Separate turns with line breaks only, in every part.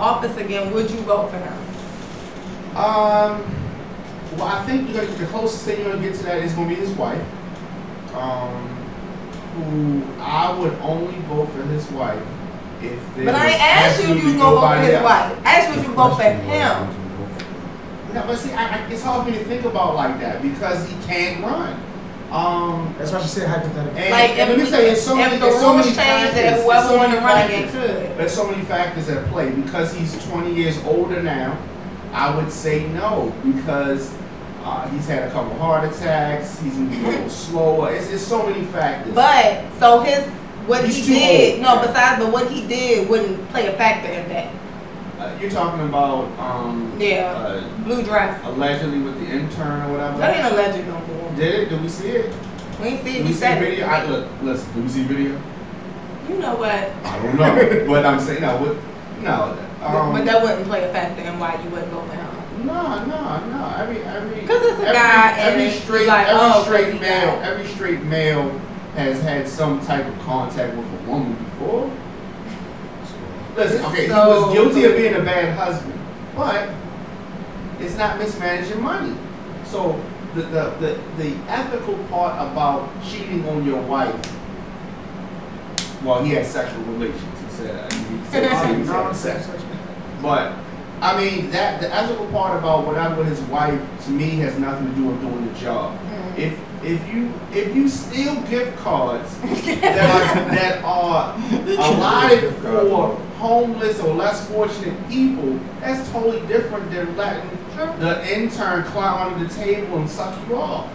office again, would you vote for him?
Well, I think the closest thing you're gonna get to that is gonna be his wife. Who I would only vote for his wife if there
But I
was
ain't asked you if you was gonna vote for his wife. I asked you if you vote for him.
No, but see, it's hard for me to think about like that because he can't run.
That's why she said hypothetically.
Like,
let me say, it's so many
factors,
factors.
whoever wanted to run again could.
There's so many factors at play. Because he's 20 years older now, I would say no because he's had a couple heart attacks. He's moving a little slower. It's so many factors.
But so what
He's
he
too
did,
old.
but what he did wouldn't play a factor in that.
You're talking about
blue dress.
Allegedly with the intern or whatever.
That ain't alleged no more.
Did we see it?
We ain't see it.
Did we see video? Listen, did we see video?
You know what?
I don't know, but I'm saying no.
But that wouldn't play a factor in why you wouldn't vote for him.
No.
Because it's a guy,
every straight male has had some type of contact with a woman before. Listen, okay, he was guilty of being a bad husband, but it's not mismanaging money. So the ethical part about cheating on your wife, well, he had sexual relations. He said sex. But I mean that the ethical part about whatever with his wife to me has nothing to do with doing the job. If you steal gift cards that are allotted for homeless or less fortunate people, that's totally different than letting the intern climb under the table and suck you off.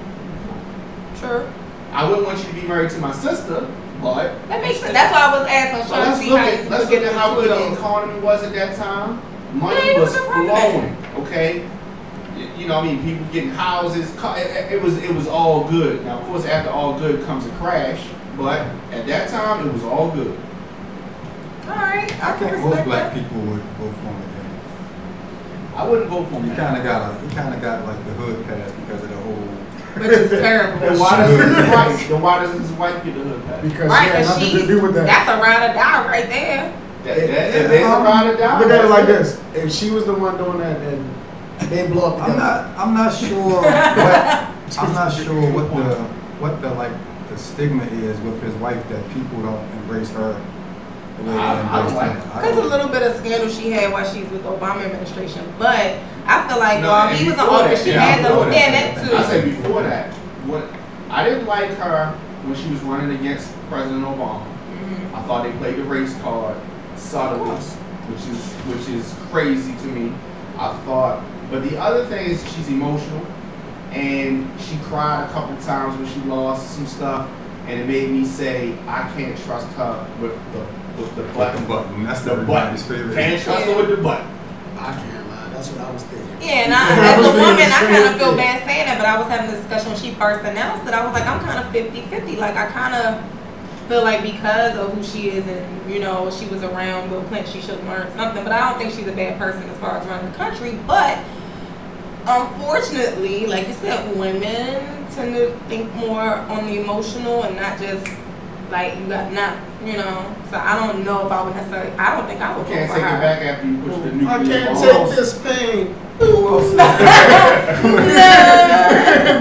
Sure.
I wouldn't want you to be married to my sister, but
that makes sense. That's why I was asking.
So let's look at how good the economy was at that time. Money was flowing. Okay. You know, I mean, people getting houses. It was all good. Now, of course, after all good comes a crash. But at that time, it was all good.
All right.
I think most black people would vote for him again.
I wouldn't vote for him.
He kind of got like the hood pass because of the whole.
Which is terrible.
Then why doesn't his wife get the hood pass?
Because she had nothing to do with that.
That's a ride or die right there.
If there's a ride or die.
Look at it like this: if she was the one doing that, then they blow up together.
I'm not sure. What the stigma is with his wife that people don't embrace her.
Because a little bit of scandal she had while she was with the Obama administration, but I feel like while he was in office, she had to stand that too.
I say before that, I didn't like her when she was running against President Obama. I thought they played the race card subtly, which is crazy to me. I thought, but the other thing is she's emotional, and she cried a couple times when she lost some stuff, and it made me say I can't trust her with the button.
That's
everybody's favorite. Can't trust her with the button.
I can't lie. That's what I was thinking.
Yeah, and as a woman, I kind of feel bad saying that, but I was having a discussion when she first announced it. I was like, I'm kind of 50-50. Like, I kind of feel like because of who she is and, you know, she was around Bill Clinton, she should have learned something. But I don't think she's a bad person as far as running the country. But unfortunately, like you said, women tend to think more on the emotional and not just like you know. So I don't know if I would necessarily. I don't think I would.
You can't take it back after you push the nuclear
I can't
bomb.
take this pain.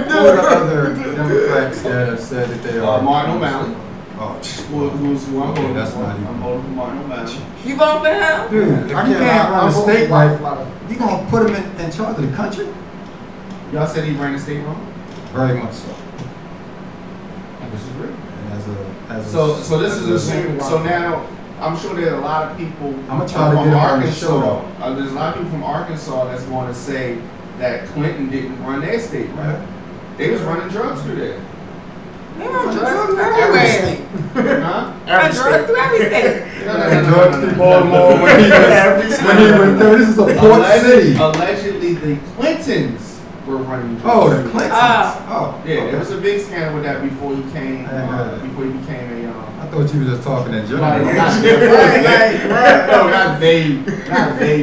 What are other Democrats that have said that they are?
Martin O'Malley.
Oh,
Who I'm voting
that's
for.
not even.
I'm voting for Martin O'Malley.
You voting for him?
Dude, if you can't run the state right, you gonna put him in charge of the country?
Y'all said he ran the state wrong?
Very much so.
I disagree.
So
this is assuming. So now I'm sure there are a lot of people
I'm gonna try to
from
get
Arkansas. There's a lot of people from Arkansas that's going to say that Clinton didn't run their state right. They was running drugs through there.
They run drugs through everywhere.
Huh?
Run drugs through every state.
Drugs through Baltimore when he was there. This is a port city.
Allegedly, the Clintons were running drugs.
Oh, the Clintons.
Yeah,
okay.
there was a big scandal with that before he came. Before he became a.
I thought you were just talking in general.
Right. No, not they,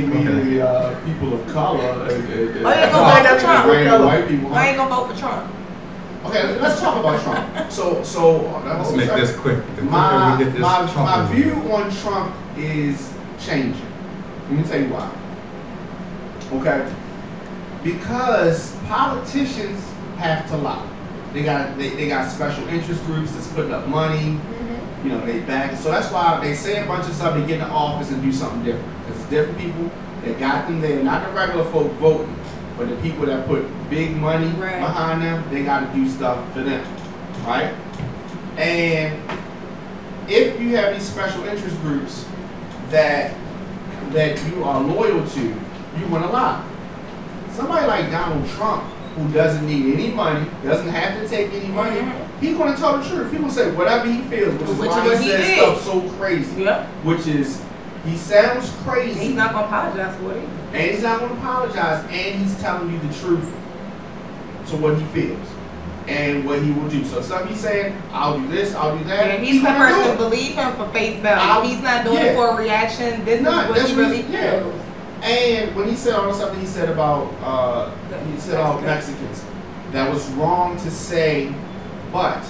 meaning people of color.
Oh, you ain't gonna vote for Trump?
White people.
Why ain't gonna vote for Trump?
Okay, let's talk about Trump. So
let's make this quick.
My view on Trump is changing. Let me tell you why. Okay? Because politicians have to lie. They got special interest groups that's putting up money. You know, they back it. So that's why they say a bunch of stuff, they get in the office and do something different. Because it's different people that got them there, not the regular folk voting, but the people that put big money behind them, they got to do stuff for them, right? And if you have these special interest groups that you are loyal to, you want to lie. Somebody like Donald Trump, who doesn't need any money, doesn't have to take any money, he's going to tell the truth. He's going to say whatever he feels, which is why he says stuff so crazy. Which is, he sounds crazy.
He's not going to apologize for it.
And he's not going to apologize, and he's telling you the truth to what he feels and what he will do. So stuff he's saying, I'll do this, I'll do that.
Yeah, he's the person to believe him for face value. He's not doing it for a reaction. This is what he really feels.
And when he said all the stuff that he said about Mexicans, that was wrong to say, but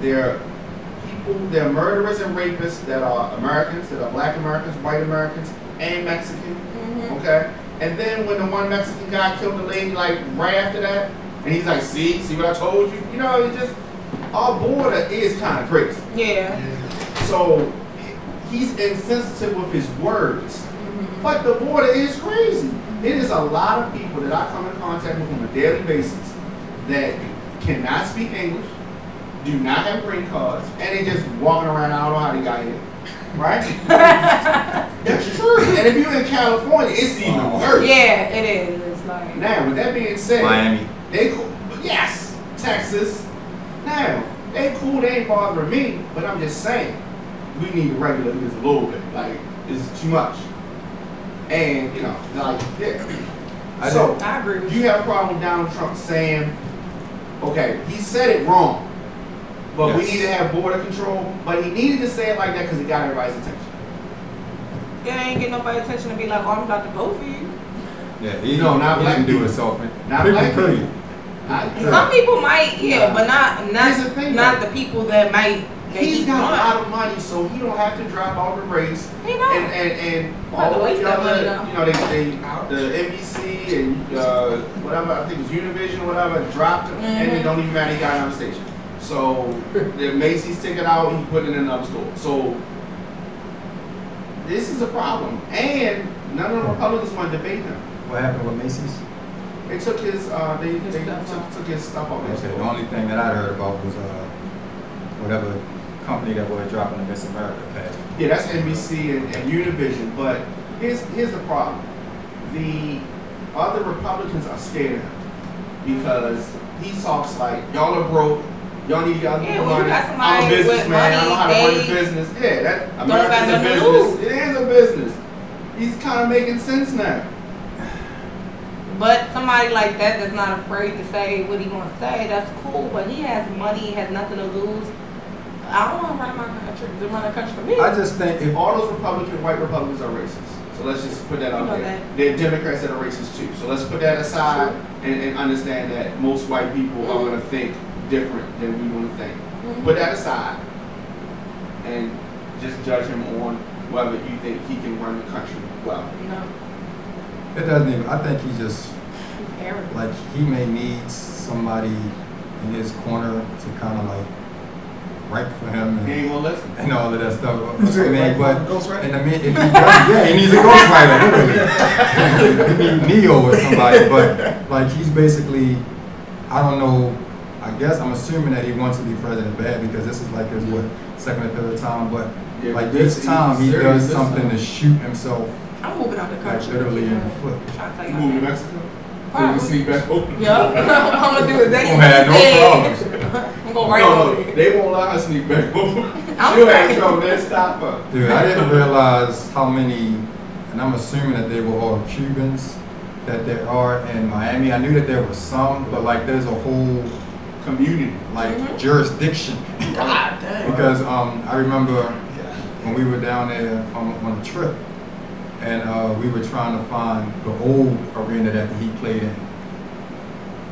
they're people, they're murderers and rapists that are Americans, that are black Americans, white Americans, and Mexican. Okay? And then when the one Mexican guy killed the lady, like right after that, and he's like, see what I told you? You know, it just, our border is kind of crazy.
Yeah.
So he's insensitive with his words. But the border is crazy. It is a lot of people that I come in contact with on a daily basis that cannot speak English, do not have green cards, and they just walking around, I don't know how they got here. Right? That's true. And if you're in California, it's even worse.
Yeah, it is. It's like,
now, with that being said,
Miami.
They cool. Yes, Texas. Now, they cool, they ain't bothering me, but I'm just saying, we need to regulate this a little bit. Like, it's too much. And, you know, like, yeah. So,
I agree with
you have a problem with Donald Trump saying, okay, he said it wrong, but we need to have border control, but he needed to say it like that because it got everybody's attention.
Yeah, I ain't get nobody's attention to be like, oh, I'm about to vote for you.
Yeah, he didn't do it so.
Not black people.
Some people might, but not the people that might.
He's got a lot of money, so he don't have to drop out the race.
He don't.
And all the other, you know, the NBC and whatever, I think it was Univision or whatever, dropped him, and it don't even matter, he got it on the station. So the Macy's took it out, he put it in another store. So this is a problem, and none of the Republicans want to debate him.
What happened with Macy's?
They took his took his stuff off.
Okay, the only thing that I heard about was whatever company that was dropping the Miss America pad.
Yeah, that's NBC and Univision. But here's the problem: the other Republicans are scared of him because he talks like y'all are broke, y'all need to get more money. I'm a businessman. I know how to run a business. Yeah, that America's a business. It is a business. He's kind of making sense now.
But somebody like that that's not afraid to say what he wants to say, that's cool. But he has money, he has nothing to lose. I don't want to run my country. To run a country for me.
I just think
if all those white Republicans are racist, so let's just put that out there. They're Democrats that are racist too. So let's put that aside and understand that most white people are going to think different than we want to think. Put that aside and just judge him on whether you think he can run the country well.
No.
It doesn't even. I think he just like he may need somebody in his corner to kind of like write for him and,
he ain't gonna listen.
And all of that stuff. And I mean, if he does, he needs a ghostwriter. Literally, he needs Neo or somebody. But like he's basically, I don't know. I guess I'm assuming that he wants to be president bad because this is like his second or third time. But like this time he does something to shoot himself.
I'm moving out the country.
Like literally in the foot.
You moving to Mexico? So you can sneak back over?
Yeah. I'm going to do exactly
what you said.
I'm going right over.
They won't allow her to sneak back over. She'll have trouble. They'll stop her.
Dude, I didn't realize how many, and I'm assuming that they were all Cubans, that there are in Miami. I knew that there were some, but like there's a whole
community,
like jurisdiction.
God damn.
Because I remember when we were down there on a trip, and we were trying to find the old arena that he played in.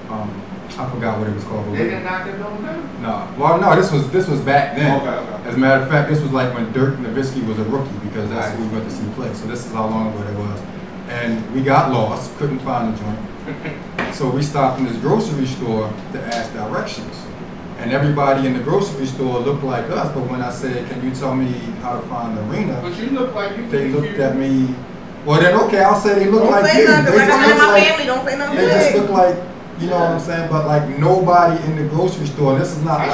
I forgot what it was called.
They didn't knock that building down?
No. Well, no, this was back then.
Okay.
As a matter of fact, this was like when Dirk Nowitzki was a rookie because that's who we went to see play. So this is how long ago that was. And we got lost, couldn't find the joint. So we stopped in this grocery store to ask directions. And everybody in the grocery store looked like us, but when I said, can you tell me how to find the arena?
But you look like you.
They looked at me. Well, then okay, I'll say they look
don't
like
say
you.
Nothing,
They
like
just
I'm
look
in my
like,
family. Don't say nothing.
they just look like, you know what I'm saying? But like nobody in the grocery store. This is not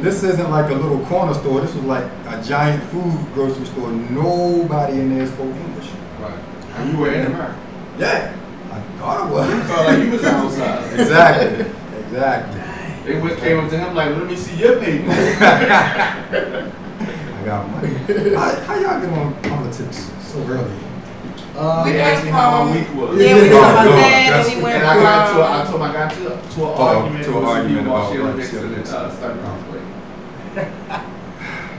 this isn't like a little corner store. This was like a giant food grocery store. Nobody in there spoke English.
Right. And you were in America.
Yeah. I thought it was.
You felt like you was outside.
Exactly. Exactly.
They came up to him like, let me see your paper.
I got money. How y'all get on politics so early?
They asked me how my week was.
Yeah, we talked about that, and we went
and I got to an argument
about
Sheila Dixon and Stunning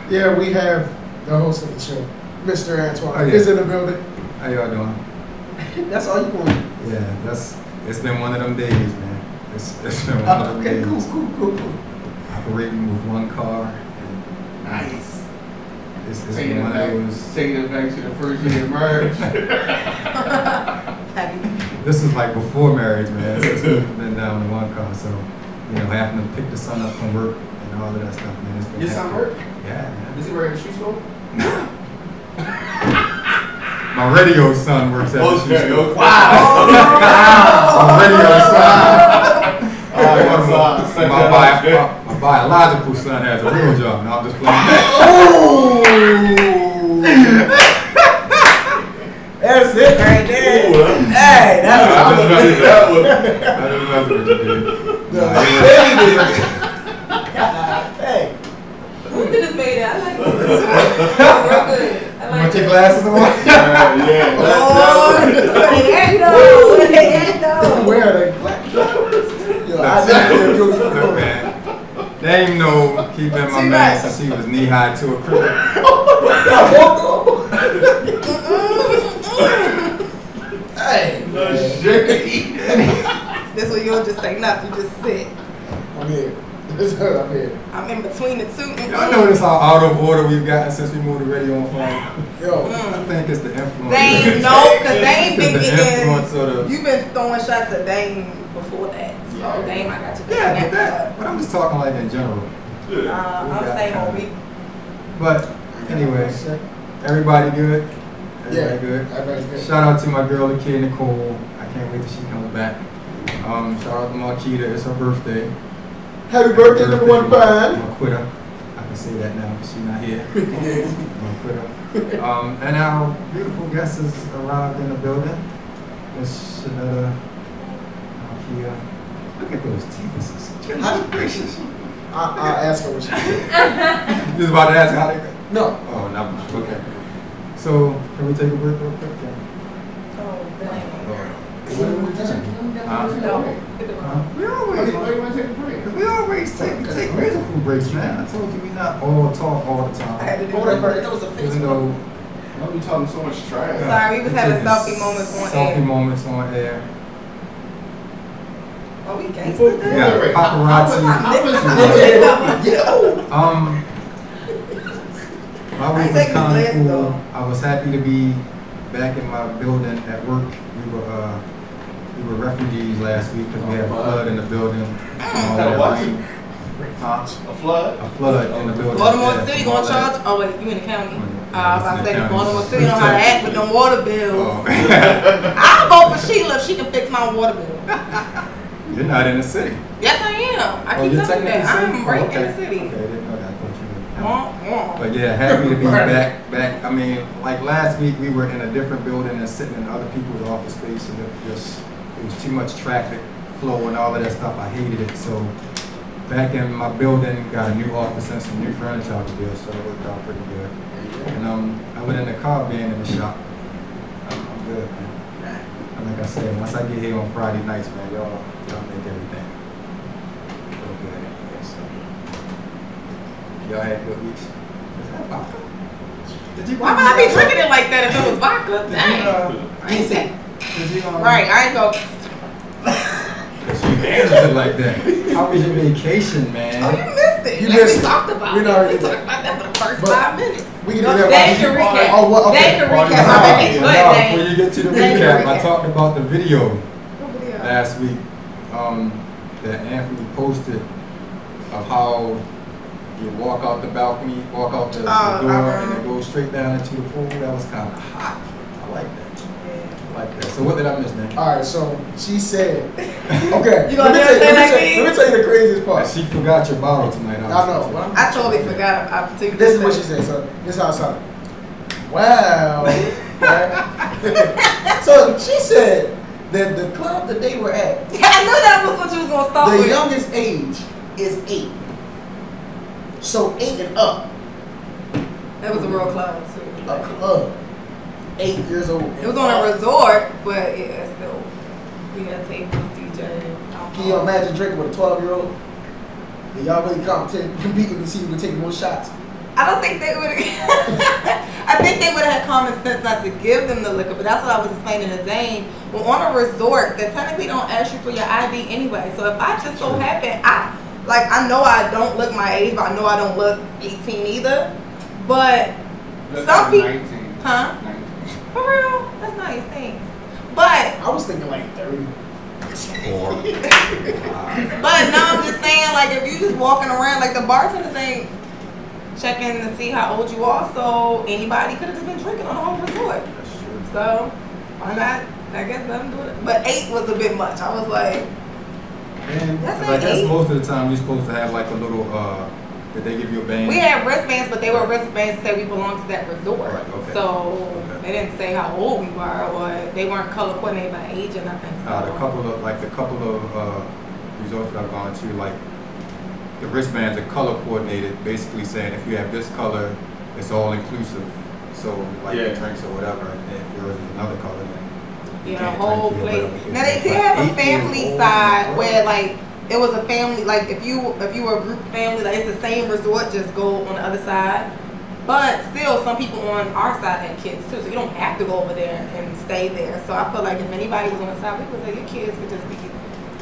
Yeah, we have the host of the show, Mr. Antoine, is in the building.
How y'all doing?
That's all you want.
Yeah, it's been one of them days, man. It's been one of them days.
Cool.
Operating with one car.
Nice.
It's been one of those.
Taking it back to the first year of marriage.
This is like before marriage, man. It's been down to one car, so having to pick the son up from work and all of that stuff, man. It's been
your son work?
Yeah, man.
Does he work at the shoe store?
My radio son works at the shoe store.
Wow!
My radio son. My biological son has a real job. Now I'm just playing that.
That's it right there. Hey, that was
Hey. Who could have made it? I like this. Real good.
You want your glasses on?
Where are they?
Look, man. Dame know keeping my man since he was knee high to a cricket.
Hey.
This way you'll just say nothing, just sit.
I'm here.
I'm in between the two.
Y'all notice how out of order we've gotten since we moved the radio on phone?
Yo.
I think it's the influence.
Dame, no, because Dame been
getting.
You've been throwing shots at Dame before that. So Dame, I got you.
Yeah, but I'm just talking like in general.
I'm saying on me.
But anyway, everybody good? Everybody good?
Everybody's good.
Shout out to my girl, the kid Nicole. I can't wait till she comes back. Shout out to Marquita. It's her birthday.
Happy birthday, number one fan.
Marquita. I can say that now because she's not here. Marquita. And our beautiful guest has arrived in the building. Miss Shanetta Marquita. Look at those teeth. Goodness gracious.
I'll ask her what she did.
You was about to ask how they go?
No.
Oh, no. Okay. So, can we take a break real quick?
What are we doing?
We always take musical breaks, man. I told you we not all talk all the time.
That was a face.
Even though
why are we talking so much trash?
Sorry, we was having selfie moments on air.
Selfie moments on air.
Oh, we gangster.
Yeah, paparazzi. My week was kind of cool. I was happy to be back in my building at work. We were refugees last week because we had a flood in the building.
A what?
A
flood?
A flood in the building.
Baltimore City gonna charge? Oh wait, you in the county? I was about to say Baltimore City know how to act with them water bills. I'll vote for Sheila if she can fix my water bill.
You're not in the city.
Yes, I am. I keep telling you that. I'm right in the city.
Okay, I didn't know that. I thought you were. But yeah, happy to be back. I mean, like last week we were in a different building and sitting in other people's office space, and it was too much traffic flow and all of that stuff. I hated it. So back in my building, got a new office and some new furniture out there, so it worked out pretty good. And I went in the car being in the shop. I'm good, man. And like I said, once I get here on Friday nights, man, y'all make everything feel good. Yeah, so. Y'all had good weeks. Is that vodka?
Why would I be drinking it like that if it was vodka? Dang. I ain't say. Right, I ain't go.
Yes, you answers it like that. How was your vacation, man?
Oh, you missed it.
You
like
missed
we
it.
talked about
We
it.
already
We talked about that for the first
But
5 minutes.
We can do that.
They can recap.
Oh, what? Okay.
They can recap my vacation. Go
No,
ahead,
before
Dave.
you get to the
Dave,
recap, I
recap.
talked about the video
What video?
last week that Anthony posted of how you walk out the balcony, walk out the door, and then go straight down into the pool. That was kind of hot. I like that. I like that. So what did I miss, man?
All right, so she said, okay.
You gonna do it like me?
Let me tell you the craziest part.
She forgot your bottle tonight.
I know.
I totally forgot. I took
This is what she said. So this is how it sounded. Wow. Right? So she said that the club that they were at,
I knew that was what you was gonna start
the
with.
youngest age is 8. So 8 and up.
That was a real club too.
A club. 8 years old.
It was on a resort, but yeah, still. We had tables, DJ.
Can you imagine drinking with a 12-year-old? And y'all really competing to see who would take more shots?
I don't think they would. I think they would have had common sense not to give them the liquor, but that's what I was explaining to Dane. Well, on a resort, they technically don't ask you for your ID anyway. So if I just so happen, I know I don't look my age, but I know I don't look 18 either. But some people,
19.
huh?
19.
For real? That's nice, thanks. But
I was thinking like 30.
But no, I'm just saying, like, if you just walking around, like, the bartenders ain't checking to see how old you are, so anybody could have just been drinking on the whole resort.
That's true.
So, why not? I guess let them do it. But 8 was a bit much. I was like,
Man,
that's
I
like
guess
8.
most of the time you're supposed to have like a little, did they give you a band?
We had wristbands, but they were wristbands that say we belong to that resort.
Right, okay.
So,
Okay.
they didn't say how old we were, or they weren't color coordinated by age or nothing. So.
The couple of resorts that I've gone to, like the wristbands are color coordinated, basically saying if you have this color, it's all inclusive. So like the drinks or whatever, and if yours is another color, then you
Yeah,
can't
the whole
drink it or
place.
whatever.
Now they did
But
have
8
a
years
family
old,
side
bro.
where like it was a family, like if you were a group family, like it's the same resort, just go on the other side. But still, some people on our side had kids too, so you don't have to go over there and stay there. So I feel like if anybody was on the side, we would say your kids could just be.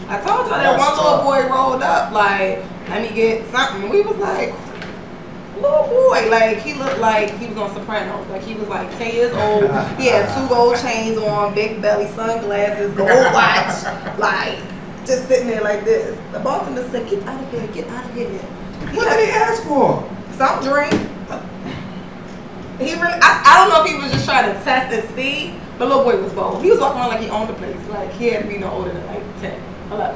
I told y'all that
That's
one
tough.
little boy rolled up like, let me get something. We was like, little boy, like he looked like he was on Sopranos. Like he was like 10 years old. He had 2 gold chains on, big belly, sunglasses, gold watch, like just sitting there like this. The bartender said, "Get out of here, get out of here."
What did he ask for?
Some drink. He really, I don't know if he was just trying to test and see, but little boy was bold. He was walking around like he owned the place. Like he had to be no older than like 10, 11.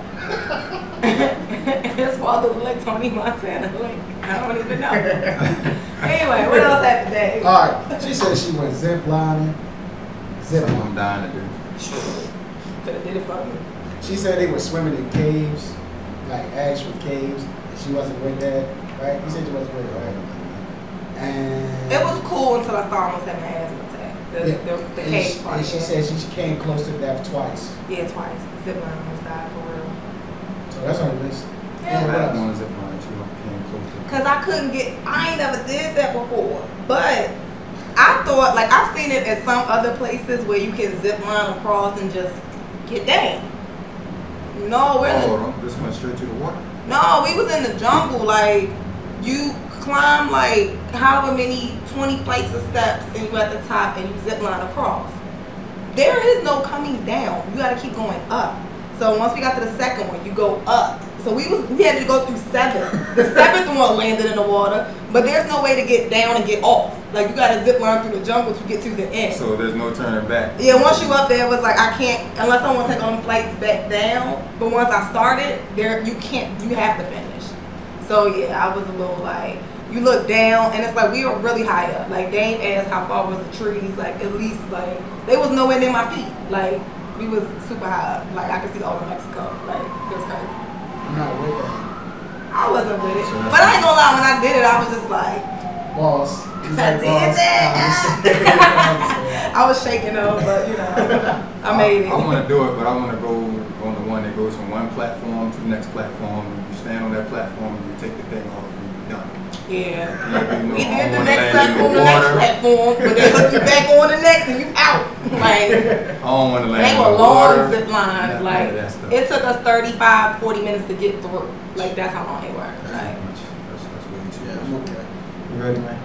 His father was like Tony Montana. Like, I don't even know. Anyway, what else happened today?
All right. She said she went zip lining. Zip
Something I'm
lining.
dying to do.
Could have did it for me.
She said they were swimming in caves, like actual caves, and she wasn't with that, right? You said you wasn't with it, right? And
It was cool until I started almost having an asthma attack. The
and
cave part.
and she said she came close to death twice.
Yeah, twice. Zip line almost died for real.
So that's on the list.
Yeah.
And what
I
else?
want to zip line too. Came close to.
Cause I couldn't get, I ain't never did that before. But I thought, like I've seen it at some other places where you can zip line across and just get down. No, we're in the,
This went straight to the water.
no, we was in the jungle. Like you climb like however many 20 flights of steps and you at the top and you zip line across. There is no coming down. You gotta keep going up. So once we got to the second one, you go up. So we had to go through 7. The 7th one landed in the water, but there's no way to get down and get off. Like you gotta zip line through the jungle to get to the end.
So there's no turning back.
Yeah, once you up there, it was like I can't unless I want to take on flights back down. But once I started, you can't. You have to finish. So yeah, I was a little like you look down and it's like we were really high up. Like Dane asked how far was the trees. Like at least like they was nowhere near my feet. Like we was super high up. Like I could see all of Mexico. Like it was crazy.
I'm not with that.
I wasn't with it,
So that's
but I ain't gonna lie. When I did it, I was just like.
Boss.
I did that. I was shaking though, but you know, I made it.
I want to do it, but I want to go on the one that goes from one platform to the next platform. You stand on that platform and you take the thing off and you're done.
Yeah. We did the next platform, but they hook you back on the next and you out. Like,
I don't want to land
they were
in the
long
water.
zip lines. Like, it took us 35, 40 minutes to get through. Like, that's how long they were. Like,
I'm okay.
You ready, man?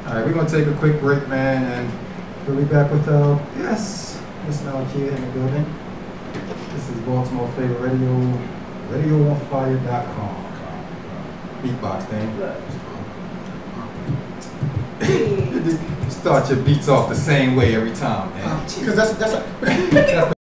All right, we're gonna take a quick break, man, and we'll be back with yes, Miss Malakia in the building. This is Baltimore Flava Radio, radioonfire.com. Beatbox thing. You start your beats off the same way every time, man.
Because that's